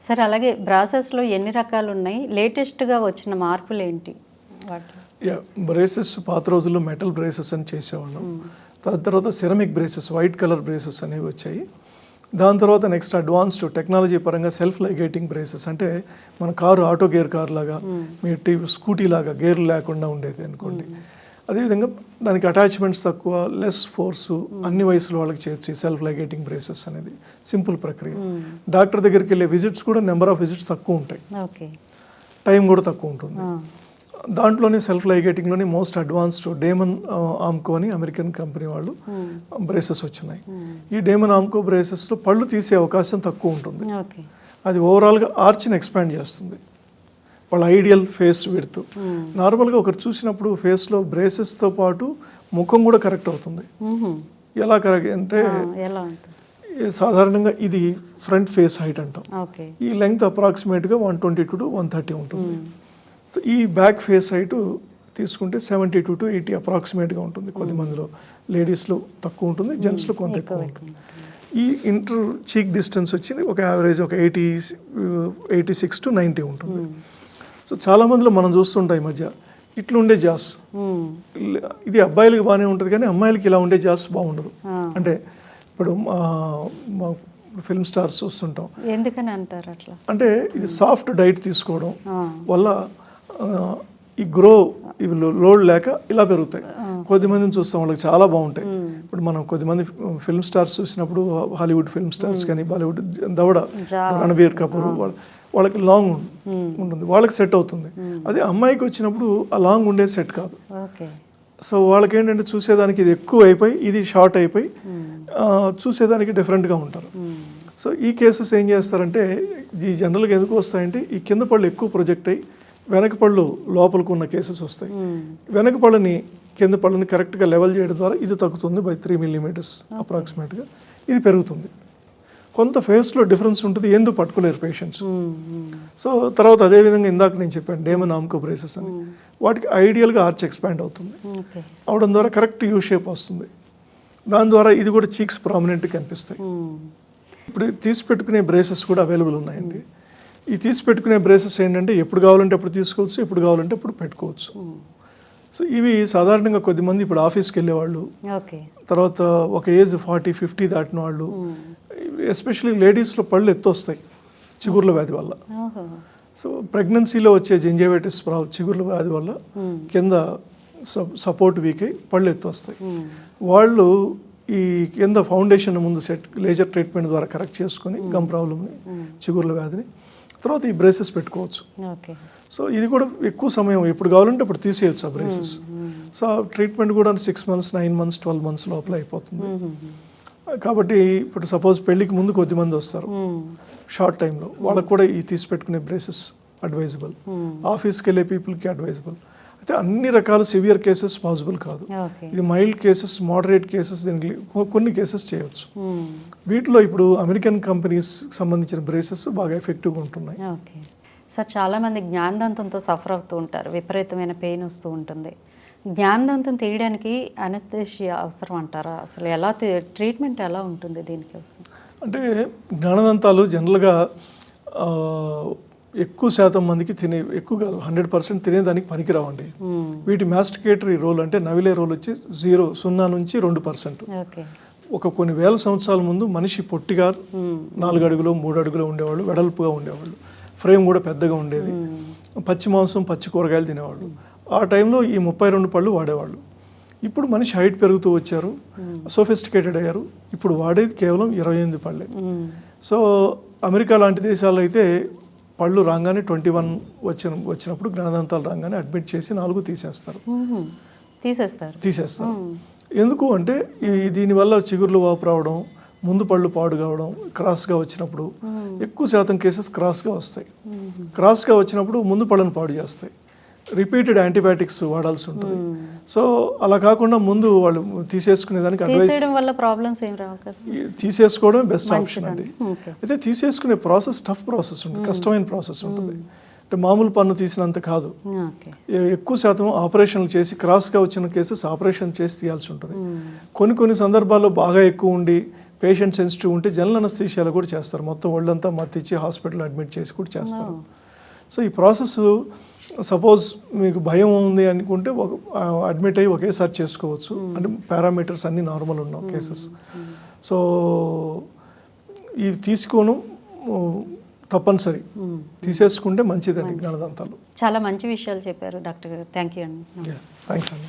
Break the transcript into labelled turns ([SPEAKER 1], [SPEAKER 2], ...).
[SPEAKER 1] సరే, అలాగే బ్రాసెస్లో ఎన్ని రకాలు ఉన్నాయి, లేటెస్ట్గా వచ్చిన మార్పులు ఏంటి వాటి?
[SPEAKER 2] బ్రేసెస్ పాత రోజుల్లో మెటల్ బ్రేసెస్ అని చేసేవాళ్ళం. దాని తర్వాత ceramic braces, white colour braces అనేవి వచ్చాయి. దాని తర్వాత నెక్స్ట్ అడ్వాన్స్డ్ టెక్నాలజీ పరంగా సెల్ఫ్ లైగేటింగ్ బ్రేసెస్, అంటే మన కారు ఆటో గేర్ కార్ లాగా, మీ స్కూటీ లాగా గేర్లు లేకుండా ఉండేది అనుకోండి. అదేవిధంగా దానికి అటాచ్మెంట్స్ తక్కువ, లెస్ ఫోర్సు, అన్ని వయసుల వాళ్ళకి చేయొచ్చు సెల్ఫ్ లైగేటింగ్ బ్రేసెస్ అనేది. సింపుల్ ప్రక్రియ. డాక్టర్ దగ్గరికి వెళ్ళే విజిట్స్ కూడా నెంబర్ ఆఫ్ విజిట్స్ తక్కువ ఉంటాయి, టైం కూడా తక్కువ ఉంటుంది. దాంట్లోనే సెల్ఫ్ లైగేటింగ్లోనే మోస్ట్ అడ్వాన్స్డ్ డేమన్ ఆమ్కో అని అమెరికన్ కంపెనీ వాళ్ళు బ్రేసెస్ వచ్చినాయి. ఈ డేమన్ ఆమ్కో బ్రేసెస్లో పళ్ళు తీసే అవకాశం తక్కువ ఉంటుంది. అది ఓవరాల్గా ఆర్చ్ని ఎక్స్పాండ్ చేస్తుంది, వాళ్ళ ఐడియల్ ఫేస్ విడ్త్. నార్మల్గా ఒకరు చూసినప్పుడు ఫేస్లో బ్రేసెస్తో పాటు ముఖం కూడా కరెక్ట్ అవుతుంది. ఎలా కరెక్ట్ అంటే సాధారణంగా ఇది ఫ్రంట్ ఫేస్ హైట్ అంటాం, ఈ లెంగ్త్ అప్రాక్సిమేట్గా 122 to 130 ఉంటుంది. సో ఈ బ్యాక్ ఫేస్ హైట్ తీసుకుంటే 72 to 80 అప్రాక్సిమేట్గా ఉంటుంది. కొద్ది మందిలో లేడీస్లో తక్కువ ఉంటుంది, జెంట్స్లో కొంత ఎక్కువ ఉంటుంది. ఈ ఇంటర్ చీక్ డిస్టెన్స్ వచ్చి ఒక యావరేజ్ ఒక 86 to 90 ఉంటుంది. సో చాలామందిలో మనం చూస్తుంటాం ఈ మధ్య ఇట్లుండే జాస్, ఇది అబ్బాయిలకి బాగానే ఉంటుంది కానీ అమ్మాయిలకి ఇలా ఉండే జాస్ బాగుండదు. అంటే ఇప్పుడు ఫిల్మ్ స్టార్స్ చూస్తుంటాం.
[SPEAKER 1] ఎందుకని అంటారు అట్లా?
[SPEAKER 2] అంటే ఇది సాఫ్ట్ డైట్ తీసుకోవడం వల్ల ఈ గ్రో ఇవి లోడ్ లేక ఇలా పెరుగుతాయి. కొద్దిమందిని చూస్తాం వాళ్ళకి చాలా బాగుంటాయి. ఇప్పుడు మనం కొద్దిమంది ఫిల్మ్ స్టార్స్ చూసినప్పుడు, హాలీవుడ్ ఫిల్మ్ స్టార్స్ కానీ బాలీవుడ్ దవడ, రణబీర్ కపూర్, వాళ్ళకి లాంగ్ ఉంటుంది, వాళ్ళకి సెట్ అవుతుంది. అదే అమ్మాయికి వచ్చినప్పుడు ఆ లాంగ్ ఉండేది సెట్ కాదు. సో వాళ్ళకి ఏంటంటే చూసేదానికి ఇది ఎక్కువ అయిపోయి ఇది షార్ట్ అయిపోయి చూసేదానికి డిఫరెంట్గా ఉంటారు. సో ఈ కేసెస్ ఏం చేస్తారంటే ఈ జనరల్గా ఎందుకు వస్తాయంటే ఈ కింద పళ్ళు ఎక్కువ ప్రొజెక్ట్ అయ్యి వెనక పళ్ళు లోపలికి ఉన్న కేసెస్ వస్తాయి. వెనక పళ్ళని కింద పళ్ళని కరెక్ట్గా లెవెల్ చేయడం ద్వారా ఇది తగ్గుతుంది బై 3 millimeters అప్రాక్సిమేట్గా, ఇది పెరుగుతుంది. కొంత ఫేస్లో డిఫరెన్స్ ఉంటుంది, ఎందుకు పట్టుకోలేరు పేషెంట్స్. సో తర్వాత అదేవిధంగా ఇందాక నేను చెప్పాను డేమన్ ఆమ్కో బ్రేసెస్ అని, వాటికి ఐడియల్గా ఆర్చ్ ఎక్స్పాండ్ అవుతుంది, అవడం ద్వారా కరెక్ట్ యూ షేప్ వస్తుంది. దాని ద్వారా ఇది కూడా చీక్స్ ప్రామినెంట్గా కనిపిస్తాయి. ఇప్పుడు తీసి పెట్టుకునే బ్రేసెస్ కూడా అవైలబుల్ ఉన్నాయండి. ఈ తీసి పెట్టుకునే బ్రేసెస్ ఏంటంటే ఎప్పుడు కావాలంటే అప్పుడు తీసుకోవచ్చు, ఎప్పుడు కావాలంటే అప్పుడు పెట్టుకోవచ్చు. సో ఇవి సాధారణంగా కొద్దిమంది ఇప్పుడు ఆఫీస్కి వెళ్ళేవాళ్ళు, తర్వాత ఒక ఏజ్ 40-50 దాటిన వాళ్ళు, ఎస్పెషల్లీ లేడీస్లో పళ్ళు ఎత్తొస్తాయి చిగుర్ల వ్యాధి వల్ల. సో ప్రెగ్నెన్సీలో వచ్చే జింజైవిటిస్ చిగుర్ల వ్యాధి వల్ల కింద సపోర్ట్ వీక్ అయి పళ్ళు ఎత్తొస్తాయి. వాళ్ళు ఈ కింద ఫౌండేషన్ ముందు లేజర్ ట్రీట్మెంట్ ద్వారా కరెక్ట్ చేసుకొని గమ్ ప్రాబ్లమ్ని, చిగుర్ల వ్యాధిని, తర్వాత ఈ బ్రేసెస్ పెట్టుకోవచ్చు. సో ఇది కూడా ఎక్కువ సమయం ఎప్పుడు కావాలంటే అప్పుడు తీసేయచ్చు ఆ బ్రేసెస్. సో ఆ ట్రీట్మెంట్ కూడా 6 months, 9 months, 12 months లోపల అయిపోతుంది. కాబట్టి ఇప్పుడు సపోజ్ పెళ్ళికి ముందు కొద్దిమంది వస్తారు షార్ట్ టైంలో, వాళ్ళకు కూడా ఈ తీసి పెట్టుకునే బ్రేసెస్ అడ్వైజబుల్. ఆఫీస్కి వెళ్ళే పీపుల్కి అడ్వైజబుల్. అయితే అన్ని రకాల సివియర్ కేసెస్ పాసిబుల్ కాదు. ఇది మైల్డ్ కేసెస్, మోడరేట్ కేసెస్, దీనికి కొన్ని కేసెస్ చేయవచ్చు. వీటిలో ఇప్పుడు అమెరికన్ కంపెనీస్ సంబంధించిన బ్రేసెస్ బాగా ఎఫెక్టివ్గా ఉంటున్నాయి.
[SPEAKER 1] సార్, చాలామంది జ్ఞానదంతంతో సఫర్ అవుతూ ఉంటారు, విపరీతమైన పెయిన్ వస్తూ ఉంటుంది. జ్ఞానదంతం తీయడానికి అనస్థీషియా అవసరం అంటారా? అసలు ఎలా ట్రీట్మెంట్ ఎలా ఉంటుంది దీనికి?
[SPEAKER 2] అంటే జ్ఞానదంతాలు జనరల్గా ఎక్కువ శాతం మందికి ఎక్కువ కాదు 100% తినేదానికి పనికిరావండి. వీటి మాస్టికేటరీ రోల్ అంటే నవిలే రోల్ వచ్చి 0 నుంచి 2%. కొన్ని వేల సంవత్సరాల ముందు మనిషి పొట్టిగా 4 అడుగులు 3 అడుగులు ఉండేవాళ్ళు, వెడల్పుగా ఉండేవాళ్ళు, ఫ్రేమ్ కూడా పెద్దగా ఉండేది, పచ్చి మాంసం పచ్చి కూరగాయలు తినేవాళ్ళు. ఆ టైంలో ఈ 32 పళ్ళు వాడేవాళ్ళు. ఇప్పుడు మనిషి హైట్ పెరుగుతూ వచ్చారు, సోఫిస్టికేటెడ్ అయ్యారు, ఇప్పుడు వాడేది కేవలం 28 పళ్ళే. సో అమెరికా లాంటి దేశాల్లో అయితే పళ్ళు రాగానే 21 వచ్చినప్పుడు జ్ఞానదంతాలు రాగానే అడ్మిట్ చేసి 4 తీసేస్తారు. ఎందుకు అంటే దీనివల్ల చిగుర్లు వాపు రావడం, ముందు పళ్ళు పాడు కావడం, క్రాస్గా వచ్చినప్పుడు ఎక్కువ శాతం కేసెస్ క్రాస్గా వస్తాయి. క్రాస్గా వచ్చినప్పుడు ముందు పళ్ళను పాడు చేస్తాయి, రిపీటెడ్ యాంటీబయాటిక్స్ వాడాల్సి ఉంటుంది. సో అలా కాకుండా ముందు వాళ్ళు తీసేసుకునేదానికి తీసేసుకోవడం బెస్ట్ ఆప్షన్ అండి. అయితే తీసేసుకునే ప్రాసెస్ టఫ్ ప్రాసెస్ ఉంటుంది, కష్టమైన ప్రాసెస్ ఉంటుంది. అంటే మామూలు పన్ను తీసినంత కాదు,
[SPEAKER 1] ఓకే.
[SPEAKER 2] ఎక్కువ శాతం ఆపరేషన్లు చేసి క్రాస్గా వచ్చిన కేసెస్ ఆపరేషన్ చేసి తీయాల్సి ఉంటుంది. కొన్ని సందర్భాల్లో బాగా ఎక్కువ ఉండి పేషెంట్ సెన్సిటివ్ ఉంటే జనరల్ అనస్థీషియాలో కూడా చేస్తారు, మొత్తం ఒళ్ళంతా మత్తిచ్చి హాస్పిటల్ అడ్మిట్ చేసి కూడా చేస్తారు. సో ఈ ప్రాసెస్ సపోజ్ మీకు భయం ఉంది అనుకుంటే అడ్మిట్ అయ్యి ఒకేసారి చేసుకోవచ్చు, అంటే పారామీటర్స్ అన్నీ నార్మల్ ఉన్న కేసెస్. సో ఇవి తీసుకోవడం తప్పనిసరి, తీసేసుకుంటే మంచిదండి జ్ఞానదంతాలు.
[SPEAKER 1] చాలా మంచి విషయాలు చెప్పారు డాక్టర్ గారు. థ్యాంక్ యూ అండి.
[SPEAKER 2] థ్యాంక్స్ అండి.